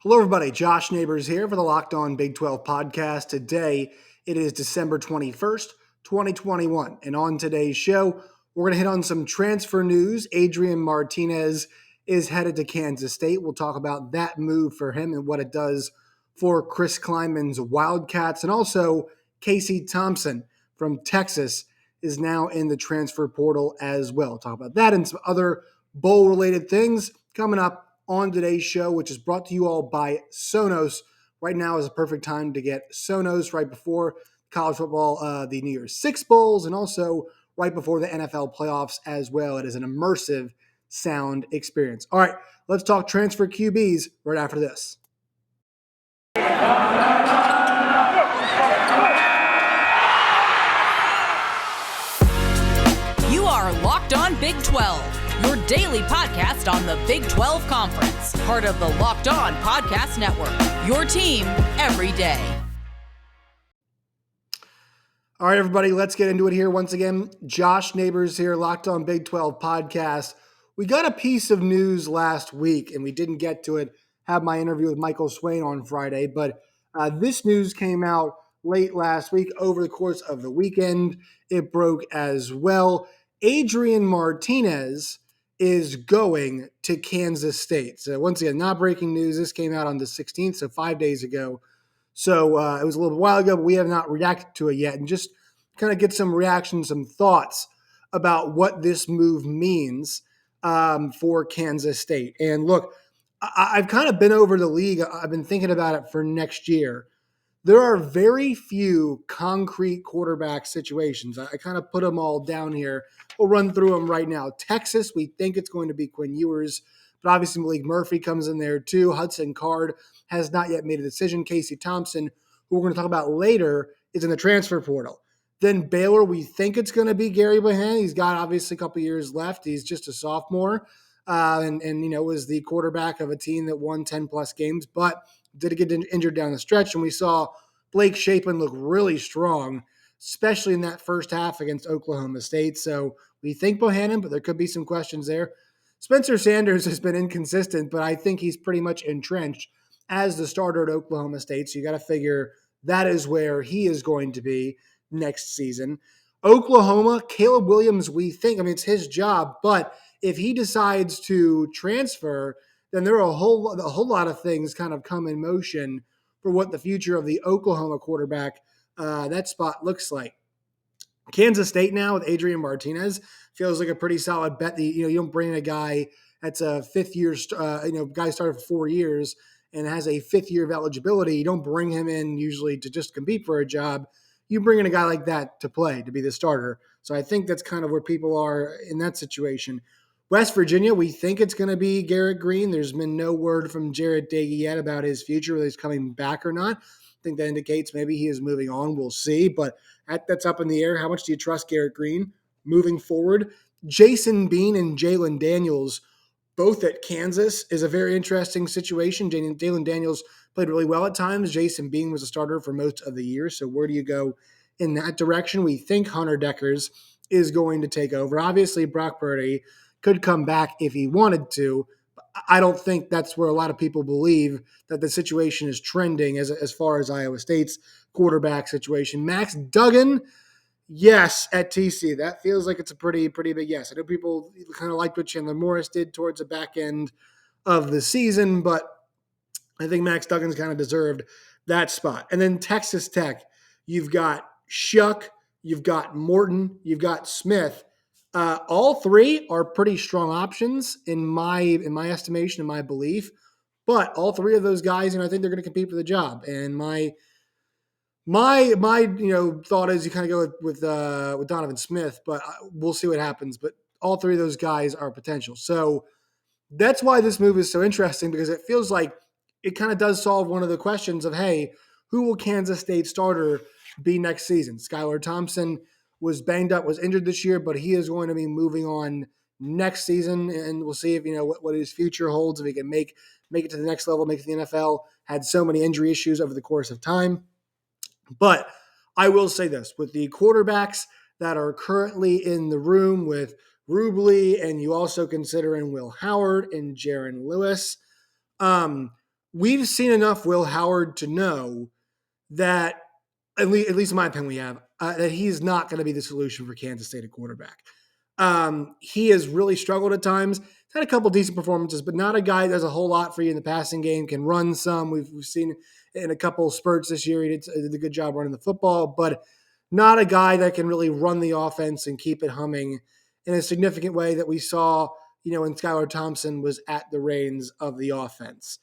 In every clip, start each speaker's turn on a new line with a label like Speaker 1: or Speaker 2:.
Speaker 1: Hello, everybody. Josh Neighbors here for the Locked On Big 12 podcast. Today, it is December 21st, 2021. And on today's show, we're going to hit on some transfer news. Adrian Martinez is headed to Kansas State. We'll talk about that move for him and what it does for Chris Klieman's Wildcats. And also, Casey Thompson from Texas is now in the transfer portal as well. We'll talk about that and some other bowl-related things coming up on today's show, which is brought to you all by Sonos. Right now is a perfect time to get Sonos right before college football, the New Year's Six Bowls, and also right before the NFL playoffs as well. It is an immersive sound experience. All right, let's talk transfer QBs right after this.
Speaker 2: You are Locked On Big 12. Your daily podcast on the Big 12 Conference, part of the Locked On Podcast Network, your team every day.
Speaker 1: All right, everybody, let's get into it here. Once again, Josh Neighbors here, Locked On Big 12 podcast. We got a piece of news last week, and we didn't get to it, have my interview with Michael Swain on Friday, but this news came out late last week over the course of the weekend. It broke as well. Adrian Martinez is going to Kansas State. So once again, not breaking news. This came out on the 16th, so 5 days ago. So it was a little while ago, but we have not reacted to it yet. And just kind of get some reactions, some thoughts about what this move means for Kansas State. And look, I've kind of been over the league. I've been thinking about it for next year. There are very few concrete quarterback situations. I kind of put them all down here. We'll run through them right now. Texas, we think it's going to be Quinn Ewers, but obviously Malik Murphy comes in there too. Hudson Card has not yet made a decision. Casey Thompson, who we're going to talk about later, is in the transfer portal. Then Baylor, we think it's going to be Gary Bohan. He's got obviously a couple years left. He's just a sophomore and was the quarterback of a team that won 10-plus games, but did get injured down the stretch. And we saw Blake Shapen look really strong, especially in that first half against Oklahoma State. So we think Bohannon, but there could be some questions there. Spencer Sanders has been inconsistent, but I think he's pretty much entrenched as the starter at Oklahoma State. So you got to figure that is where he is going to be next season. Oklahoma, Caleb Williams, we think, it's his job, but if he decides to transfer, then there are a whole lot of things kind of come in motion for what the future of the Oklahoma quarterback, that spot looks like. Kansas State now with Adrian Martinez feels like a pretty solid bet. You don't bring in a guy that's a fifth-year, guy started for 4 years and has a fifth year of eligibility. You don't bring him in usually to just compete for a job. You bring in a guy like that to play, to be the starter. So I think that's kind of where people are in that situation. West Virginia, we think it's going to be Garrett Green. There's been no word from Jarrett Dagey yet about his future, whether he's coming back or not. I think that indicates maybe he is moving on. We'll see, but that's up in the air. How much do you trust Garrett Green moving forward? Jason Bean and Jalen Daniels, both at Kansas, is a very interesting situation. Jalen Daniels played really well at times. Jason Bean was a starter for most of the year, so where do you go in that direction? We think Hunter Deckers is going to take over. Obviously, Brock Purdy could come back if he wanted to. I don't think that's where a lot of people believe that the situation is trending as far as Iowa State's quarterback situation. Max Duggan, yes, at TC. That feels like it's a pretty big yes. I know people kind of liked what Chandler Morris did towards the back end of the season, but I think Max Duggan's kind of deserved that spot. And then Texas Tech, you've got Shuck, you've got Morton, you've got Smith. All three are pretty strong options in my estimation, in my belief. But all three of those guys, I think they're going to compete for the job. And my thought is you kind of go with Donovan Smith, but we'll see what happens. But all three of those guys are potential. So that's why this move is so interesting, because it feels like it kind of does solve one of the questions of, hey, who will Kansas State starter be next season? Skylar Thompson was banged up, was injured this year, but he is going to be moving on next season, and we'll see if what his future holds, if he can make it to the next level, make it to the NFL. Had so many injury issues over the course of time. But I will say this, with the quarterbacks that are currently in the room with Rubley, and you also consider in Will Howard and Jaron Lewis, we've seen enough Will Howard to know that, at least in my opinion, we have, that he's not going to be the solution for Kansas State at quarterback. He has really struggled at times. He's had a couple decent performances, but not a guy that does a whole lot for you in the passing game, can run some. We've seen in a couple spurts this year, he did a good job running the football, but not a guy that can really run the offense and keep it humming in a significant way that we saw, when Skylar Thompson was at the reins of the offense.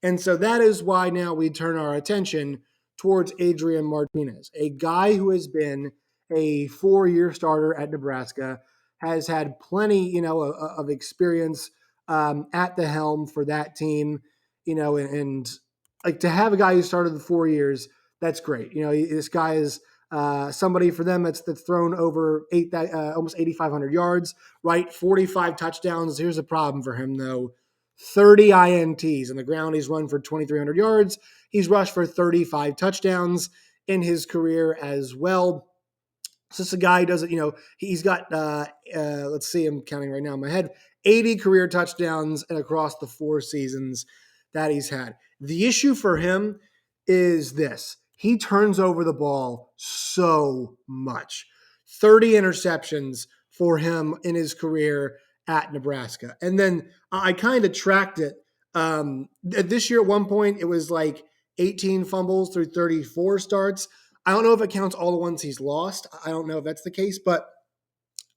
Speaker 1: And so that is why now we turn our attention towards Adrian Martinez, a guy who has been a 4-year starter at Nebraska, has had plenty, of experience at the helm for that team, and like to have a guy who started the 4 years, that's great. This guy is somebody for them that's thrown over almost 8,500 yards, right? 45 touchdowns. Here's a problem for him though: 30 INTs on the ground. He's run for 2,300 yards. He's rushed for 35 touchdowns in his career as well. So this is a guy who does it, he's got, let's see, I'm counting right now in my head, 80 career touchdowns and across the 4 seasons that he's had. The issue for him is this: he turns over the ball so much. 30 interceptions for him in his career at Nebraska. And then I kind of tracked it. This year at one point, it was like 18 fumbles through 34 starts. I don't know if it counts all the ones he's lost. I don't know if that's the case, but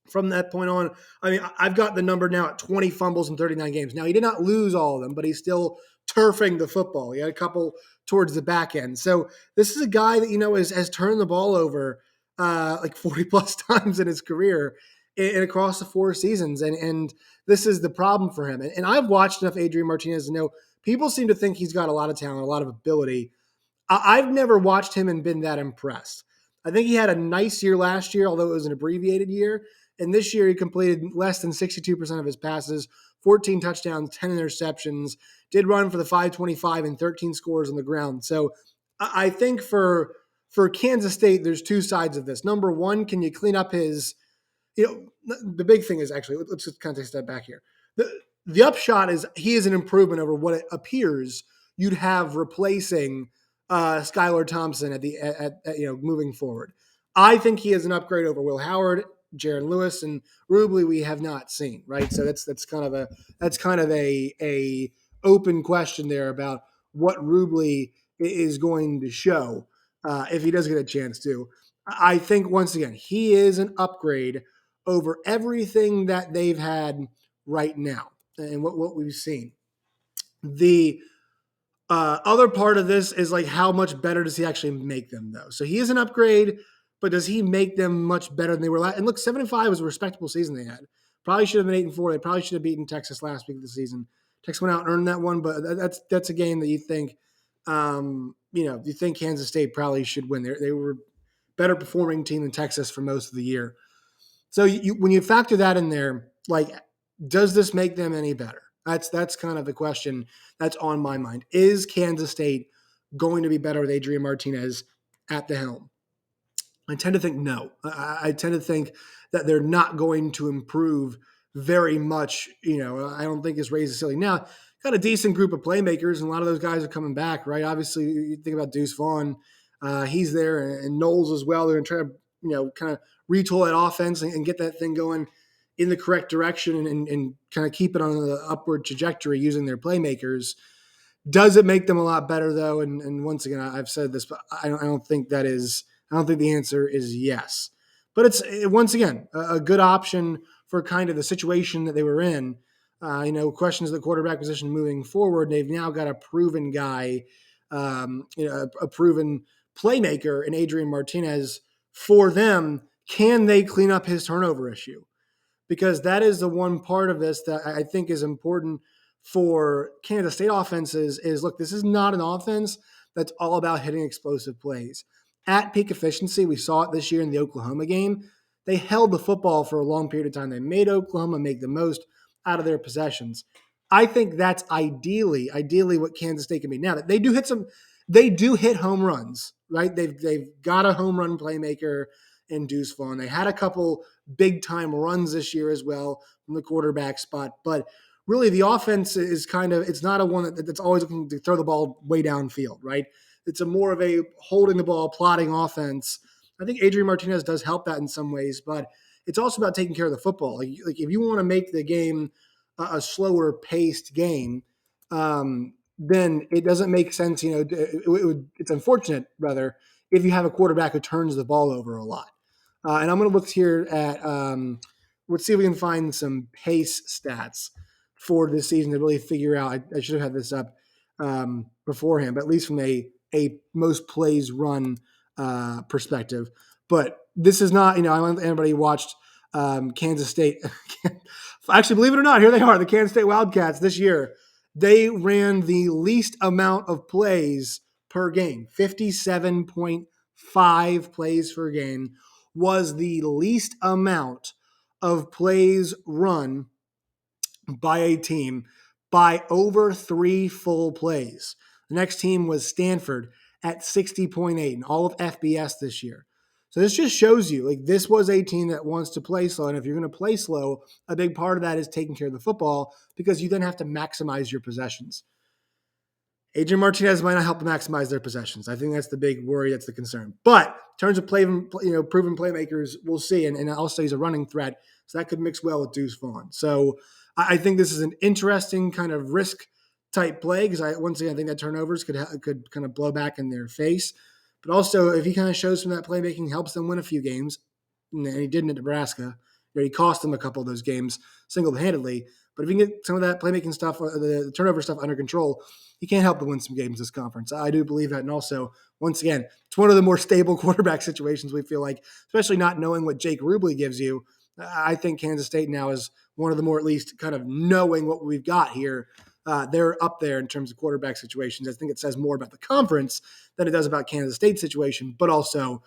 Speaker 1: from that point on, I've got the number now at 20 fumbles in 39 games. Now, he did not lose all of them, but he's still turfing the football. He had a couple towards the back end. So this is a guy that, has turned the ball over like 40 plus times in his career and across the 4 seasons. And this is the problem for him. And I've watched enough Adrian Martinez to know people seem to think he's got a lot of talent, a lot of ability. I've never watched him and been that impressed. I think he had a nice year last year, although it was an abbreviated year. And this year he completed less than 62% of his passes, 14 touchdowns, 10 interceptions, did run for the 525 and 13 scores on the ground. So I think for Kansas State, there's 2 sides of this. Number one, can you clean up his, the big thing is actually, let's just kind of take a step back here. The upshot is he is an improvement over what it appears you'd have replacing Skylar Thompson at moving forward. I think he is an upgrade over Will Howard, Jaron Lewis, and Rubley we have not seen, right? So that's kind of a open question there about what Rubley is going to show if he does get a chance to. I think once again he is an upgrade over everything that they've had right now and what we've seen. The other part of this is like how much better does he actually make them though? So he is an upgrade, but does he make them much better than they were last? And look, 7-5 was a respectable season they had. Probably should have been 8-4. They probably should have beaten Texas last week of the season. Texas went out and earned that one, but that's a game that you think, you think Kansas State probably should win. They were a better performing team than Texas for most of the year. So when you factor that in there, like, does this make them any better? That's kind of the question that's on my mind. Is Kansas State going to be better with Adrian Martinez at the helm? I tend to think no. I tend to think that they're not going to improve very much. I don't think it's raised the ceiling. Now, got a decent group of playmakers, and a lot of those guys are coming back, right? Obviously, you think about Deuce Vaughn. He's there, and Knowles as well. They're going to try to, kind of retool that offense and get that thing going in the correct direction and kind of keep it on the upward trajectory using their playmakers. Does it make them a lot better, though? And once again, I've said this, but I don't think that is – I don't think the answer is yes. But it's, once again, a good option for kind of the situation that they were in. Questions of the quarterback position moving forward. They've now got a proven guy, a proven playmaker in Adrian Martinez for them. Can they clean up his turnover issue? Because that is the one part of this that I think is important for Kansas State offenses is, look, this is not an offense that's all about hitting explosive plays. At peak efficiency, we saw it this year in the Oklahoma game. They held the football for a long period of time. They made Oklahoma make the most out of their possessions. I think that's ideally what Kansas State can be. Now, they do hit home runs, right? They've got a home run playmaker in Deuce Vaughn. They had a couple big time runs this year as well from the quarterback spot. But really the offense is it's not a one that's always looking to throw the ball way downfield, right? It's a more of a holding the ball, plotting offense. I think Adrian Martinez does help that in some ways, but it's also about taking care of the football. Like if you want to make the game a slower paced game, then it doesn't make sense. It's unfortunate rather if you have a quarterback who turns the ball over a lot. And I'm going to look here at let's see if we can find some pace stats for this season to really figure out. I should have had this up beforehand, but at least from a most plays run perspective. But this is not, I don't know if anybody watched Kansas State. Actually, believe it or not, here they are, the Kansas State Wildcats this year. They ran the least amount of plays per game, 57.5 plays per game was the least amount of plays run by a team by over 3 full plays. The next team was Stanford at 60.8 in all of FBS this year. So this just shows you, like, this was a team that wants to play slow. And if you're going to play slow, a big part of that is taking care of the football because you then have to maximize your possessions. Adrian Martinez might not help them maximize their possessions. I think that's the big worry. That's the concern. But in terms of proven playmakers, we'll see. And also he's a running threat. So that could mix well with Deuce Vaughn. So I think this is an interesting kind of risk type play because once again, I think that turnovers could kind of blow back in their face. But also, if he kind of shows some of that playmaking, helps them win a few games, and he didn't at Nebraska. He cost them a couple of those games single-handedly. But if he can get some of that playmaking stuff, the turnover stuff under control, he can't help but win some games this conference. I do believe that. And also, once again, it's one of the more stable quarterback situations we feel like, especially not knowing what Jake Rubley gives you. I think Kansas State now is one of the more, at least, kind of knowing what we've got here. They're up there in terms of quarterback situations. I think it says more about the conference than it does about Kansas State's situation, but also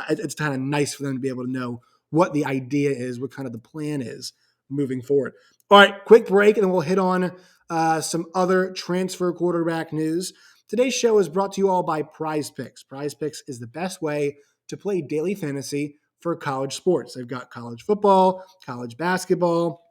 Speaker 1: it's kind of nice for them to be able to know what the idea is, what kind of the plan is moving forward. All right, quick break, and then we'll hit on some other transfer quarterback news. Today's show is brought to you all by Prize Picks. Prize Picks is the best way to play daily fantasy for college sports. They've got college football, college basketball.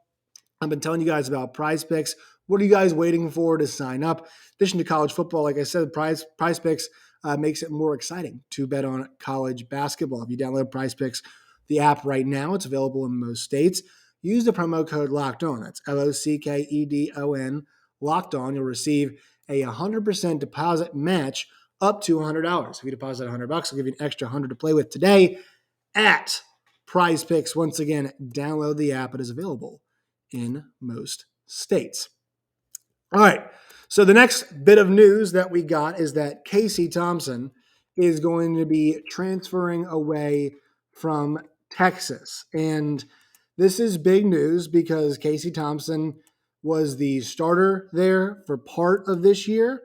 Speaker 1: I've been telling you guys about Prize Picks. What are you guys waiting for to sign up? In addition to college football, like I said, Prize Picks makes it more exciting to bet on college basketball. If you download Prize Picks, the app right now, it's available in most states. Use the promo code LOCKEDON. That's LOCKEDON, Locked On. You'll receive a 100% deposit match up to $100. If you deposit $100, I'll give you an extra $100 to play with today at Prize Picks. Once again, download the app. It is available in most states. All right. So the next bit of news that we got is that Casey Thompson is going to be transferring away from Texas. And this is big news because Casey Thompson was the starter there for part of this year.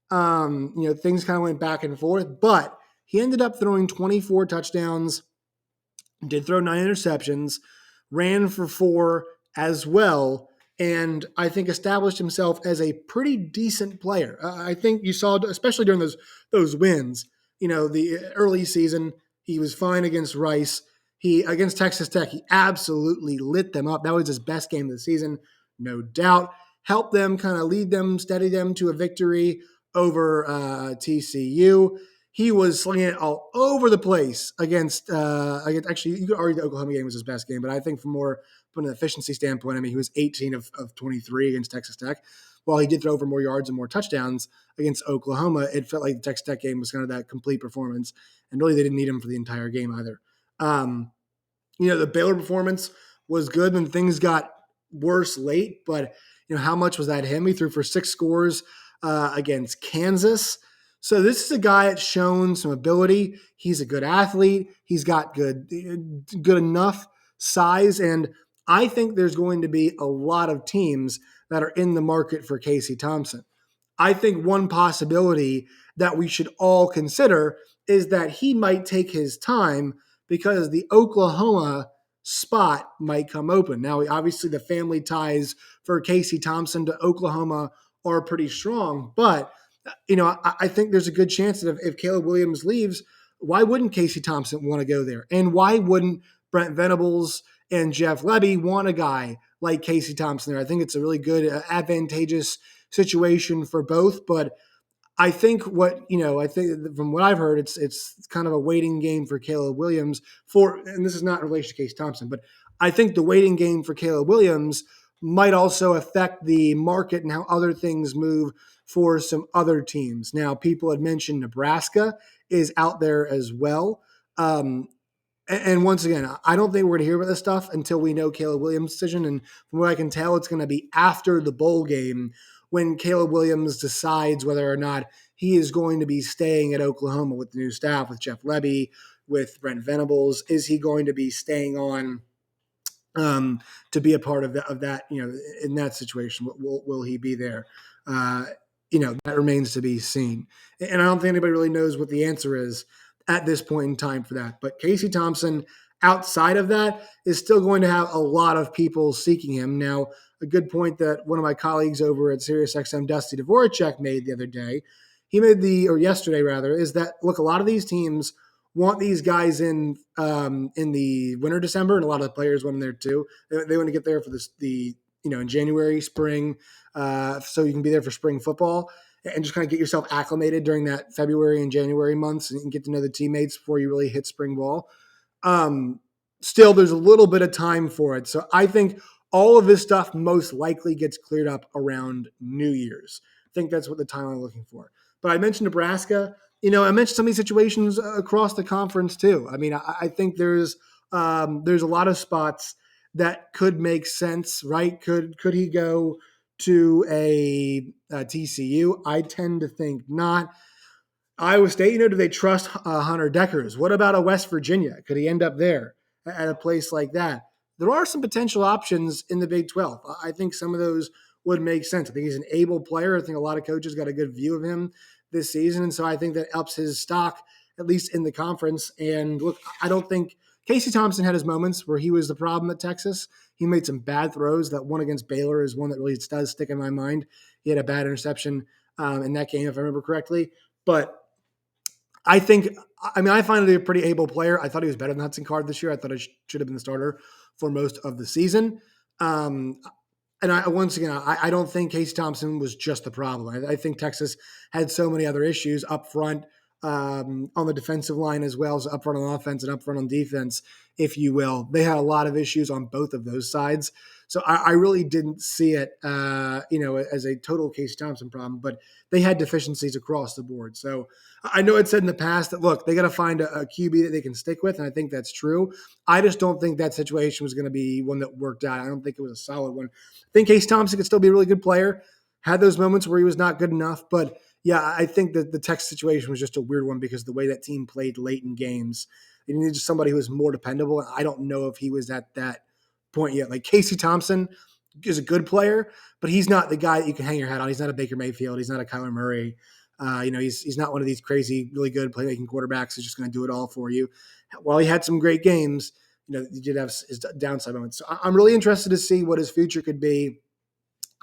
Speaker 1: Things kind of went back and forth, but he ended up throwing 24 touchdowns, did throw 9 interceptions, ran for 4 as well, and I think established himself as a pretty decent player. I think you saw, especially during those wins, the early season, he was fine against Rice. Against Texas Tech, he absolutely lit them up. That was his best game of the season, no doubt. Helped them kind of lead them, steady them to a victory over TCU. He was slinging it all over the place against actually, you could argue the Oklahoma game was his best game, but I think from an efficiency standpoint, I mean, he was 18 of 23 against Texas Tech. While he did throw over more yards and more touchdowns against Oklahoma, it felt like the Texas Tech game was kind of that complete performance, and really they didn't need him for the entire game either. The Baylor performance was good when things got worse late, but how much was that him? He threw for 6 scores against Kansas. So this is a guy that's shown some ability. He's a good athlete. He's got good enough size, and I think there's going to be a lot of teams that are in the market for Casey Thompson. I think one possibility that we should all consider is that he might take his time because the Oklahoma spot might come open. Now, obviously, the family ties for Casey Thompson to Oklahoma are pretty strong, but I think there's a good chance that if Caleb Williams leaves, why wouldn't Casey Thompson want to go there? And why wouldn't Brent Venables and Jeff Lebby want a guy like Casey Thompson there. I think it's a really good, advantageous situation for both, but I think I think from what I've heard, it's kind of a waiting game for Caleb Williams and this is not in relation to Casey Thompson, but I think the waiting game for Caleb Williams might also affect the market and how other things move for some other teams. Now, people had mentioned Nebraska is out there as well. And once again, I don't think we're going to hear about this stuff until we know Caleb Williams' decision. And from what I can tell, it's going to be after the bowl game when Caleb Williams decides whether or not he is going to be staying at Oklahoma with the new staff, with Jeff Lebby, with Brent Venables. Is he going to be staying on to be a part of that? In that situation, will he be there? That remains to be seen. And I don't think anybody really knows what the answer is at this point in time for that. But Casey Thompson, outside of that, is still going to have a lot of people seeking him. Now, a good point that one of my colleagues over at SiriusXM, Dusty Dvoracek, made the other day, or yesterday rather, is that, look, a lot of these teams want these guys in the winter, December, and a lot of the players want them there too. They want to get there for in January, spring, so you can be there for spring football and just kind of get yourself acclimated during that February and January months and get to know the teammates before you really hit spring ball. Still, there's a little bit of time for it. So I think all of this stuff most likely gets cleared up around New Year's. I think that's what the timeline I'm looking for. But I mentioned Nebraska. I mentioned some of these situations across the conference too. I mean, I think there's a lot of spots that could make sense, right? Could he go to a TCU? I tend to think not. Iowa State, do they trust Hunter Deckers? What about a West Virginia? Could he end up there at a place like that? There are some potential options in the Big 12. I think some of those would make sense. I think he's an able player. I think a lot of coaches got a good view of him this season, and so I think that ups his stock, at least in the conference. And look, I don't think Casey Thompson had his moments where he was the problem at Texas. He made some bad throws. That one against Baylor is one that really does stick in my mind. He had a bad interception in that game, if I remember correctly. But I find him a pretty able player. I thought he was better than Hudson Card this year. I thought he should have been the starter for most of the season. And I don't think Casey Thompson was just the problem. I think Texas had so many other issues up front on the defensive line as well as up front on offense and up front on defense, if you will. They had a lot of issues on both of those sides. So I really didn't see it, as a total Casey Thompson problem, but they had deficiencies across the board. So I know it said in the past that, look, they got to find a QB that they can stick with, and I think that's true. I just don't think that situation was going to be one that worked out. I don't think it was a solid one. I think Casey Thompson could still be a really good player, had those moments where he was not good enough, but yeah, I think that the Texas situation was just a weird one because the way that team played late in games, they needed somebody who was more dependable, and I don't know if he was at that point yet. Like Casey Thompson is a good player, but he's not the guy that you can hang your hat on. He's not a Baker Mayfield. He's not a Kyler Murray. He's not one of these crazy, really good playmaking quarterbacks who's just going to do it all for you. While he had some great games, he did have his downside moments. So I'm really interested to see what his future could be.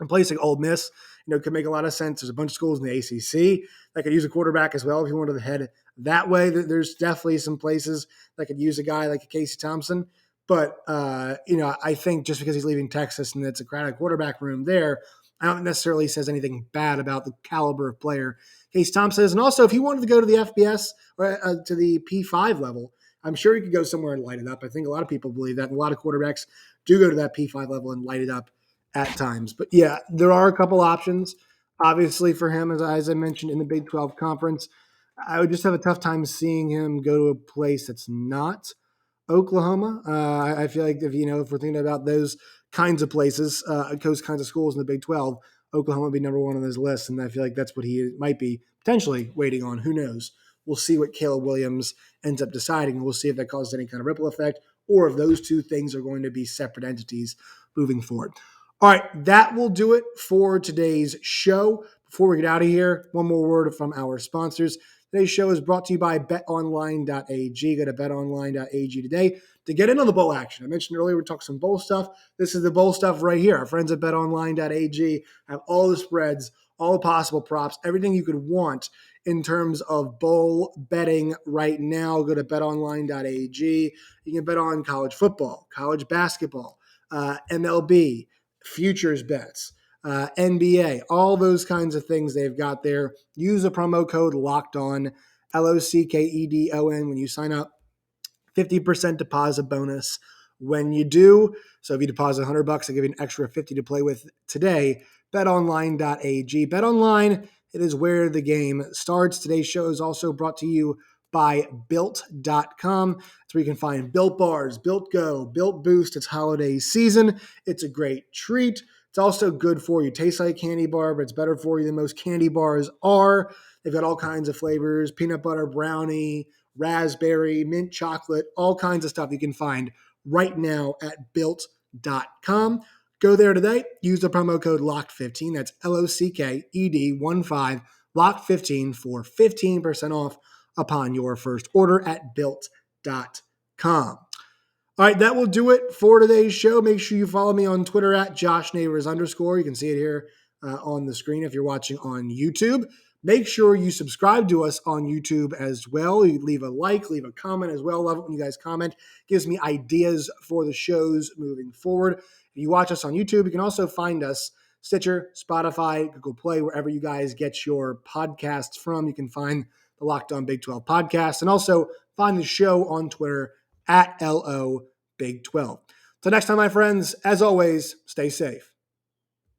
Speaker 1: A place like Ole Miss, could make a lot of sense. There's a bunch of schools in the ACC that could use a quarterback as well if you wanted to head that way. There's definitely some places that could use a guy like a Casey Thompson. But, I think just because he's leaving Texas and it's a crowded quarterback room there, I don't necessarily says anything bad about the caliber of player Casey Thompson is. And also, if he wanted to go to the FBS or to the P5 level, I'm sure he could go somewhere and light it up. I think a lot of people believe that. And a lot of quarterbacks do go to that P5 level and light it up at times. But, yeah, there are a couple options, obviously, for him, as I mentioned, in the Big 12 Conference. I would just have a tough time seeing him go to a place that's not Oklahoma. I feel like if we're thinking about those kinds of places, those kinds of schools in the Big 12, Oklahoma would be number one on those lists, and I feel like that's what he might be potentially waiting on. Who knows? We'll see what Caleb Williams ends up deciding, and we'll see if that causes any kind of ripple effect or if those two things are going to be separate entities moving forward. All right, that will do it for today's show. Before we get out of here, one more word from our sponsors. Today's show is brought to you by betonline.ag. Go to betonline.ag today to get in on the bowl action. I mentioned earlier we talked some bowl stuff. This is the bowl stuff right here. Our friends at betonline.ag have all the spreads, all the possible props, everything you could want in terms of bowl betting right now. Go to betonline.ag. You can bet on college football, college basketball, MLB, futures bets, NBA, all those kinds of things they've got there. Use the promo code LOCKEDON, LOCKEDON, when you sign up. 50% deposit bonus when you do. So if you deposit $100, I give you an extra 50 to play with today. BetOnline.ag. BetOnline, it is where the game starts. Today's show is also brought to you by Built.com. That's where you can find Built Bars, Built Go, Built Boost. It's holiday season. It's a great treat. It's also good for you. Tastes like a candy bar, but it's better for you than most candy bars are. They've got all kinds of flavors, peanut butter, brownie, raspberry, mint chocolate, all kinds of stuff you can find right now at Built.com. Go there today. Use the promo code LOCKED15. That's LOCKED15, LOCKED15 for 15% off upon your first order at Built.com. All right, that will do it for today's show. Make sure you follow me on Twitter at @JoshNeighbors_. You can see it here on the screen if you're watching on YouTube. Make sure you subscribe to us on YouTube as well. You leave a like, leave a comment as well. Love it when you guys comment. Gives me ideas for the shows moving forward. If you watch us on YouTube, you can also find us Stitcher, Spotify, Google Play, wherever you guys get your podcasts from. You can find the Locked On Big 12 podcast and also find the show on Twitter at LO Big 12. Till next time, my friends, as always, stay safe.